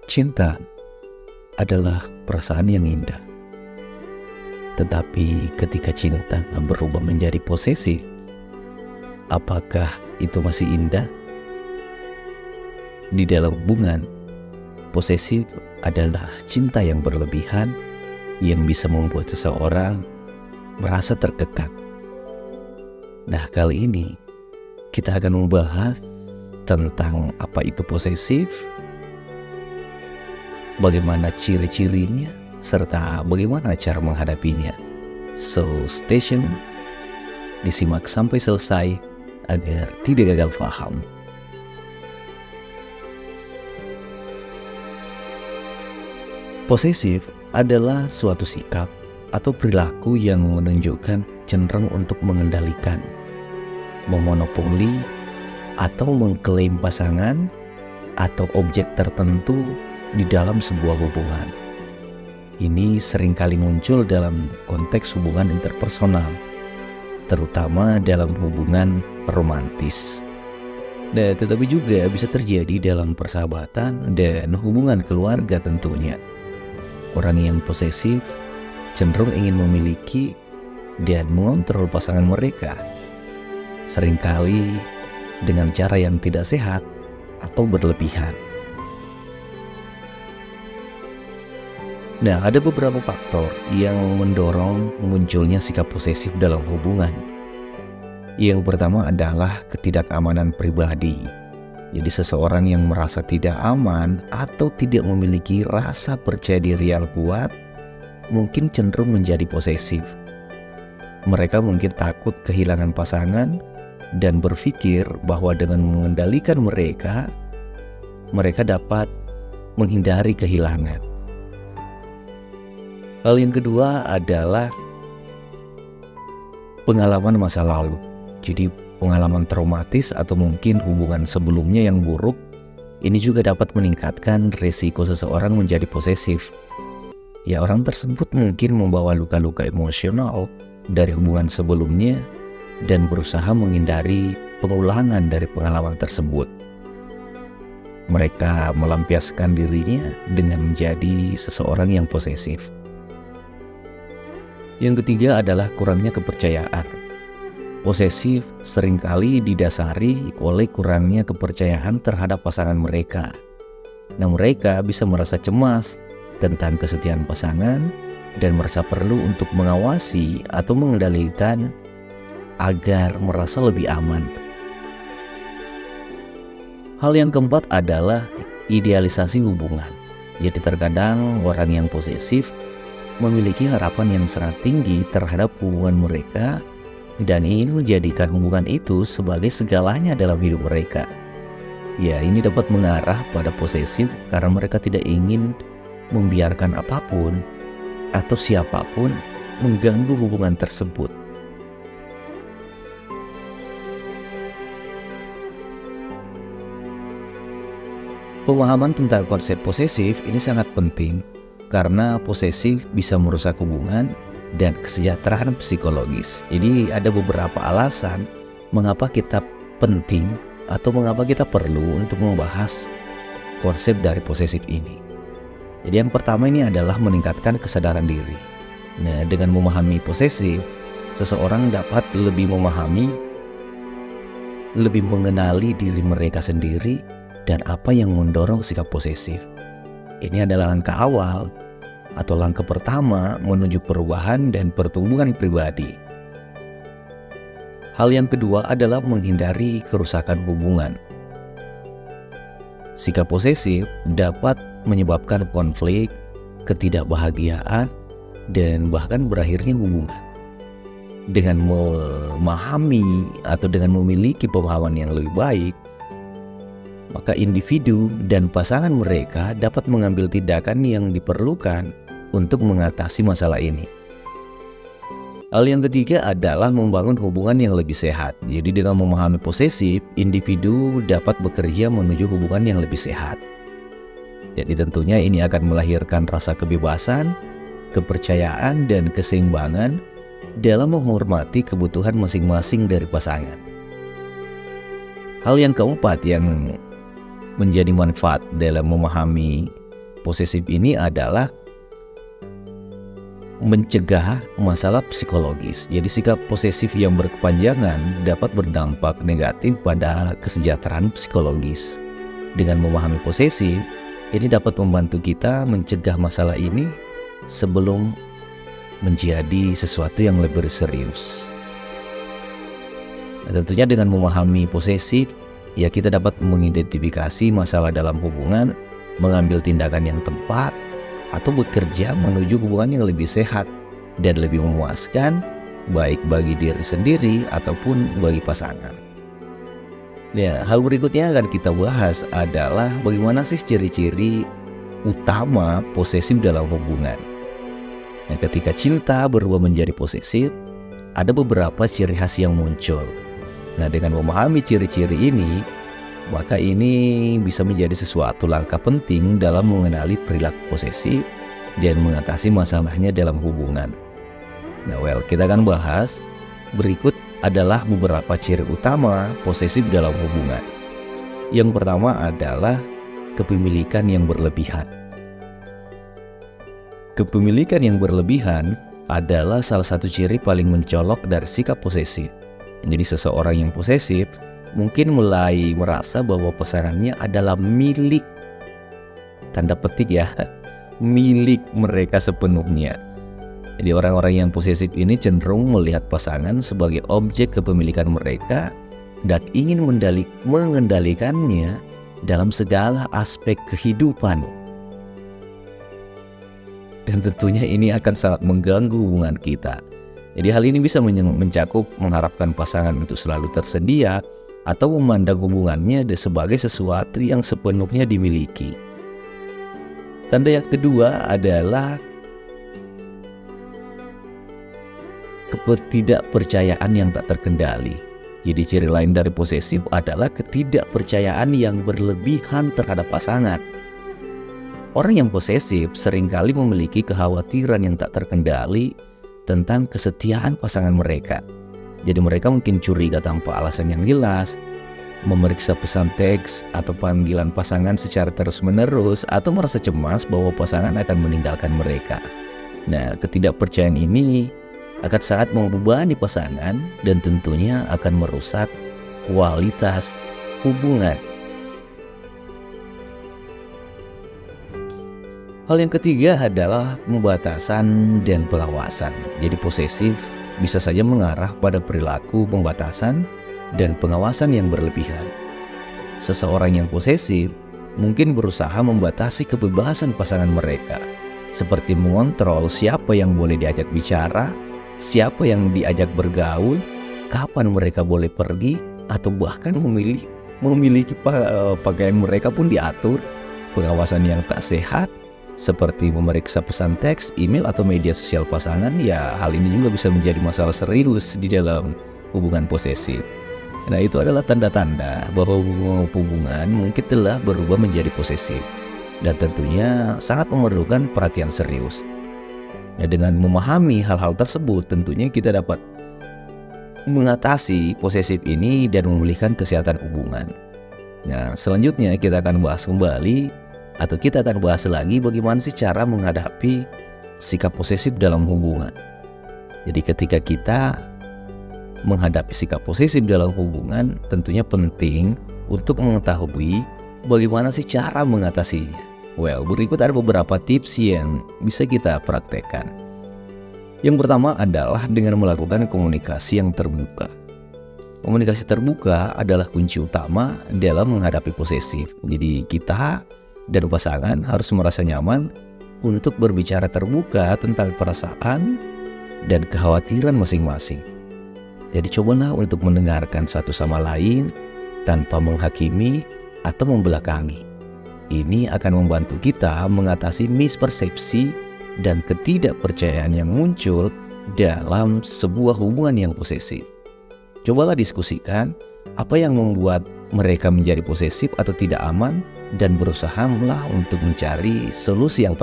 Cinta adalah perasaan yang indah. Tetapi ketika cinta berubah menjadi posesif, apakah itu masih indah? Di dalam hubungan, posesif adalah cinta yang berlebihan yang bisa membuat seseorang merasa terkekang. Nah, kali ini kita akan membahas tentang apa itu posesif, bagaimana ciri-cirinya, serta bagaimana cara menghadapinya. So, stay tune, disimak sampai selesai agar tidak gagal paham. Posesif adalah suatu sikap atau perilaku yang menunjukkan cenderung untuk mengendalikan, memonopoli, atau mengklaim pasangan atau objek tertentu di dalam sebuah hubungan. Ini seringkali muncul dalam konteks hubungan interpersonal, terutama dalam hubungan romantis. Dan tetapi juga bisa terjadi dalam persahabatan dan hubungan keluarga tentunya. Orang yang posesif cenderung ingin memiliki dan mengontrol pasangan mereka, seringkali dengan cara yang tidak sehat atau berlebihan. Nah, ada beberapa faktor yang mendorong munculnya sikap posesif dalam hubungan. Yang pertama adalah ketidakamanan pribadi. Jadi seseorang yang merasa tidak aman atau tidak memiliki rasa percaya diri yang kuat mungkin cenderung menjadi posesif. Mereka mungkin takut kehilangan pasangan dan berpikir bahwa dengan mengendalikan mereka dapat menghindari kehilangan. Hal yang kedua adalah pengalaman masa lalu. Jadi pengalaman traumatis atau mungkin hubungan sebelumnya yang buruk, ini juga dapat meningkatkan risiko seseorang menjadi posesif. Ya, orang tersebut mungkin membawa luka-luka emosional dari hubungan sebelumnya dan berusaha menghindari pengulangan dari pengalaman tersebut. Mereka melampiaskan dirinya dengan menjadi seseorang yang posesif. Yang ketiga adalah kurangnya kepercayaan. Posesif seringkali didasari oleh kurangnya kepercayaan terhadap pasangan mereka. Nah, mereka bisa merasa cemas tentang kesetiaan pasangan dan merasa perlu untuk mengawasi atau mengendalikan agar merasa lebih aman. Hal yang keempat adalah idealisasi hubungan. Jadi terkadang orang yang posesif memiliki harapan yang sangat tinggi terhadap hubungan mereka dan ingin menjadikan hubungan itu sebagai segalanya dalam hidup mereka. Ya, ini dapat mengarah pada posesif karena mereka tidak ingin membiarkan apapun atau siapapun mengganggu hubungan tersebut. Pemahaman tentang konsep posesif ini sangat penting karena posesif bisa merusak hubungan dan kesejahteraan psikologis. Jadi ada beberapa alasan mengapa kita penting atau mengapa kita perlu untuk membahas konsep dari posesif ini. Jadi yang pertama ini adalah meningkatkan kesadaran diri. Nah, dengan memahami posesif, seseorang dapat lebih memahami, lebih mengenali diri mereka sendiri dan apa yang mendorong sikap posesif. Ini adalah langkah awal atau langkah pertama menuju perubahan dan pertumbuhan pribadi. Hal yang kedua adalah menghindari kerusakan hubungan. Sikap posesif dapat menyebabkan konflik, ketidakbahagiaan, dan bahkan berakhirnya hubungan. Dengan memahami atau dengan memiliki pemahaman yang lebih baik, maka individu dan pasangan mereka dapat mengambil tindakan yang diperlukan untuk mengatasi masalah ini. Hal yang ketiga adalah membangun hubungan yang lebih sehat. Jadi dengan memahami posesif, individu dapat bekerja menuju hubungan yang lebih sehat. Jadi tentunya ini akan melahirkan rasa kebebasan, kepercayaan, dan keseimbangan dalam menghormati kebutuhan masing-masing dari pasangan. Hal yang keempat yang menjadi manfaat dalam memahami posesif ini adalah mencegah masalah psikologis. Jadi sikap posesif yang berkepanjangan dapat berdampak negatif pada kesejahteraan psikologis. Dengan memahami posesif, ini dapat membantu kita mencegah masalah ini sebelum menjadi sesuatu yang lebih serius. Nah, tentunya dengan memahami posesif, ya kita dapat mengidentifikasi masalah dalam hubungan, mengambil tindakan yang tepat, atau bekerja menuju hubungan yang lebih sehat dan lebih memuaskan, baik bagi diri sendiri ataupun bagi pasangan. Ya, hal berikutnya yang akan kita bahas adalah bagaimana sih ciri-ciri utama posesif dalam hubungan. Nah, ketika cinta berubah menjadi posesif, ada beberapa ciri khas yang muncul. Nah, dengan memahami ciri-ciri ini, maka ini bisa menjadi sesuatu langkah penting dalam mengenali perilaku posesif dan mengatasi masalahnya dalam hubungan. Nah, kita akan bahas berikut adalah beberapa ciri utama posesif dalam hubungan. Yang pertama adalah kepemilikan yang berlebihan. Kepemilikan yang berlebihan adalah salah satu ciri paling mencolok dari sikap posesif. Jadi seseorang yang posesif mungkin mulai merasa bahwa pasangannya adalah milik, tanda petik ya, milik mereka sepenuhnya. Jadi orang-orang yang posesif ini cenderung melihat pasangan sebagai objek kepemilikan mereka dan ingin mengendalikannya dalam segala aspek kehidupan. Dan tentunya ini akan sangat mengganggu hubungan kita. Jadi hal ini bisa mencakup mengharapkan pasangan untuk selalu tersedia, atau memandang hubungannya sebagai sesuatu yang sepenuhnya dimiliki. Tanda yang kedua adalah ketidakpercayaan yang tak terkendali. Jadi ciri lain dari posesif adalah ketidakpercayaan yang berlebihan terhadap pasangan. Orang yang posesif seringkali memiliki kekhawatiran yang tak terkendali tentang kesetiaan pasangan mereka. Jadi mereka mungkin curiga tanpa alasan yang jelas, memeriksa pesan teks atau panggilan pasangan secara terus-menerus, atau merasa cemas bahwa pasangan akan meninggalkan mereka. Nah, ketidakpercayaan ini akan sangat membebani pasangan dan tentunya akan merusak kualitas hubungan. Hal yang ketiga adalah pembatasan dan pengawasan. Jadi posesif bisa saja mengarah pada perilaku pembatasan dan pengawasan yang berlebihan. Seseorang yang posesif mungkin berusaha membatasi kebebasan pasangan mereka, seperti mengontrol siapa yang boleh diajak bicara, siapa yang diajak bergaul, kapan mereka boleh pergi, atau bahkan memiliki pakaian mereka pun diatur. Pengawasan yang tak sehat seperti memeriksa pesan teks, email, atau media sosial pasangan, ya hal ini juga bisa menjadi masalah serius di dalam hubungan posesif. Nah, itu adalah tanda-tanda bahwa hubungan mungkin telah berubah menjadi posesif dan tentunya sangat memerlukan perhatian serius. Nah, dengan memahami hal-hal tersebut, tentunya kita dapat mengatasi posesif ini dan memulihkan kesehatan hubungan. Nah, selanjutnya kita akan bahas kembali, atau kita akan bahas lagi bagaimana sih cara menghadapi sikap posesif dalam hubungan. Jadi ketika kita menghadapi sikap posesif dalam hubungan, tentunya penting untuk mengetahui bagaimana sih cara mengatasinya. Berikut ada beberapa tips yang bisa kita praktekkan. Yang pertama adalah dengan melakukan komunikasi yang terbuka. Komunikasi terbuka adalah kunci utama dalam menghadapi posesif. Jadi kita dan pasangan harus merasa nyaman untuk berbicara terbuka tentang perasaan dan kekhawatiran masing-masing. Jadi cobalah untuk mendengarkan satu sama lain tanpa menghakimi atau membelakangi. Ini akan membantu kita mengatasi mispersepsi dan ketidakpercayaan yang muncul dalam sebuah hubungan yang posesif. Cobalah diskusikan apa yang membuat mereka menjadi posesif atau tidak aman, dan berusahalah untuk mencari solusi yang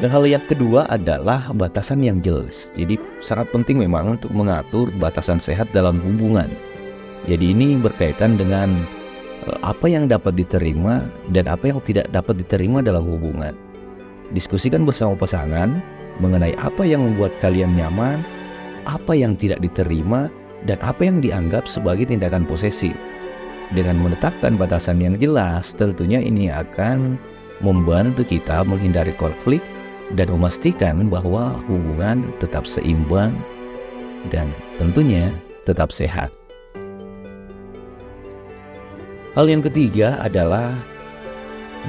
Dan hal yang kedua adalah batasan yang jelas. Jadi sangat penting memang untuk mengatur batasan sehat dalam hubungan. Jadi ini berkaitan dengan apa yang dapat diterima dan apa yang tidak dapat diterima dalam hubungan. Diskusikan bersama pasangan mengenai apa yang membuat kalian nyaman, apa yang tidak diterima, dan apa yang dianggap sebagai tindakan posesif. Dengan menetapkan batasan yang jelas, tentunya ini akan membantu kita menghindari konflik dan memastikan bahwa hubungan tetap seimbang dan tentunya tetap sehat. Hal yang ketiga adalah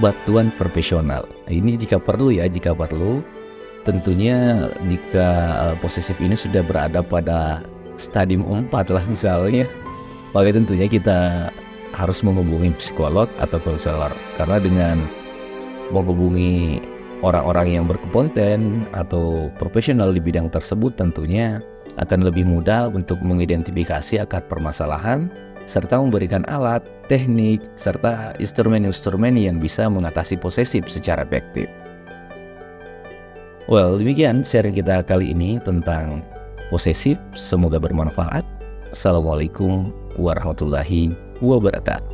bantuan profesional. Ini jika perlu ya, jika perlu. Tentunya jika posesif ini sudah berada pada stadium 4 lah misalnya, maka tentunya kita harus menghubungi psikolog atau konselor. Karena dengan menghubungi orang-orang yang berkompeten atau profesional di bidang tersebut, tentunya akan lebih mudah untuk mengidentifikasi akar permasalahan serta memberikan alat, teknik, serta instrumen-instrumen yang bisa mengatasi posesif secara efektif. Well, demikian sharing kita kali ini tentang posesif. Semoga bermanfaat. Assalamualaikum warahmatullahi wabarakatuh.